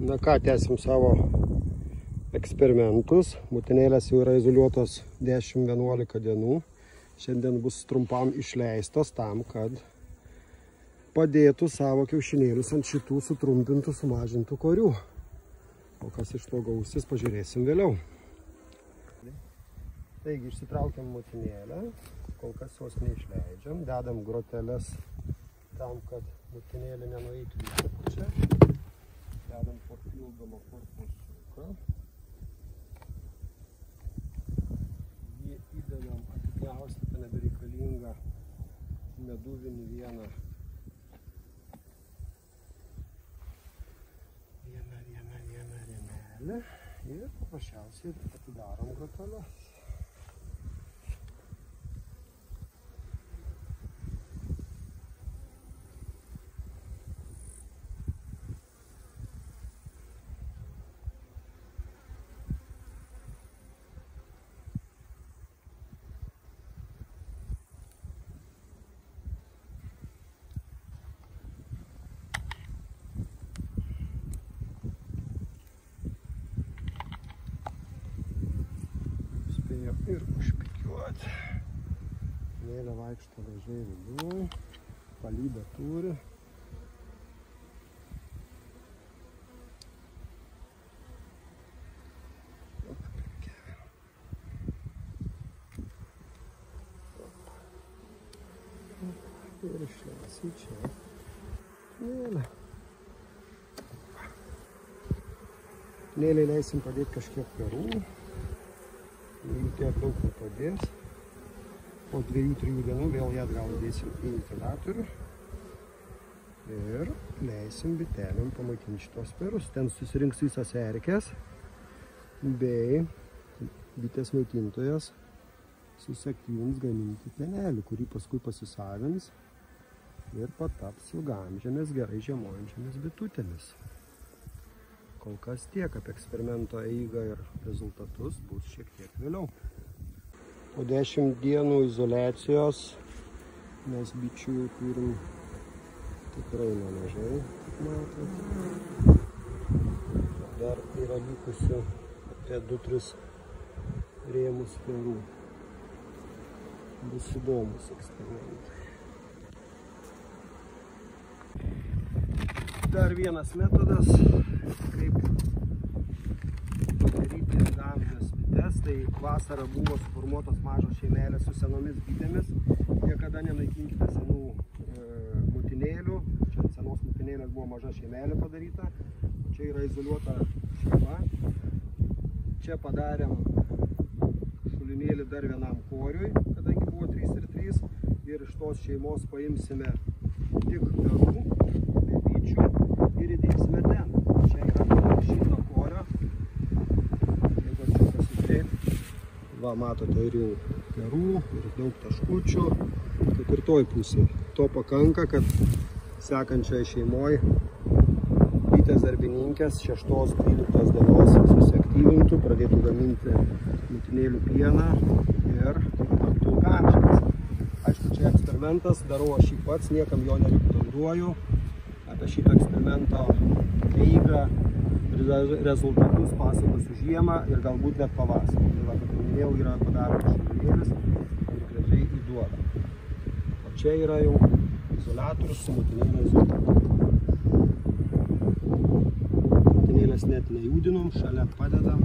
Na ką, tęsim savo eksperimentus. Motinėlės jau yra izoliuotos 10-11 dienų. Šiandien bus trumpam išleistos tam, kad padėtų savo kiaušinėlius ant šitų sutrumpintų, sumažintų korių. O kas iš to gausis, pažiūrėsim vėliau. Taigi išsitraukiam motinėlę, kol kas jos neišleidžiam, dedam groteles tam, kad motinėlė nenueitų į apačią. Dedam papildomą korpusiuką. Jį įdedam atipjaustytą nebereikalingą meduvinį vieną rėmelį ir paprasčiausiai atidarom groteles. Ir užpikiuoti. Mėlė vaikšto gražiai viduj, palydą turi. Ir išleisim čia mėlę. Mėlę leisim padėti kažkiek perų. Jeigu tiek daug nepadės, po 2-3 dienų vėl ją atgal dėsim į ventiliatorių ir leisim bitelėm pamaitinti šitos perus. Ten susirinks visas erkės, bei bitės maitintojas susiaktyvins gaminti pienelį, kurį paskui pasisavins ir pataps ilgaamžėmis, gerai žiemojančiamis bitutėmis. Kol kas tiek, apie eksperimento eigą ir rezultatus bus šiek tiek vėliau. Po 10 dienų izoliacijos mes bičių turim tikrai nemažai, kaip matot. Dar yra likusių apie 2-3 rėmus perų. Bus įdomus eksperimentai. Dar vienas metodas, kaip padaryti ilgaamžes bites. Tai vasarą buvo suformuotos mažos šeimelės su senomis bitėmis. Niekada nenaikinkite senų motinėlių. Čia ant senos motinėlės buvo maža šeimelė padaryta. Čia yra izoliuota šeima. Čia padarėm šulinėlį dar vienam koriui, kadangi buvo 3 ir 3. Ir iš tos šeimos paimsime tik perų, be bičių ir įdėsime ten. Čia yra šito korio. Jeigu čia pasižiūrėti, va, matote ir jau perų, ir daug taškučių. Ketvirtoj pusėje. To pakanka, kad sekančioje šeimoje bitės darbininkės 6-12 dienos susiaktyvintų, pradėtų gaminti motinėlių pieną ir taptų ilgaamžės. Aišku, čia eksperimentas, darau aš jį pats, niekam jo nerekomenduoju. Apie šitą eksperimento eigą ir rezultatus pasakosiu žiemą ir galbūt net pavasarį. Tai va, kaip minėjau, yra padaromas šulinėlis ir gražiai įduoda. O čia yra jau izoliatorius su motinėlė izoliatoriu. Motinėlės net nejūdinom, šalia padedam.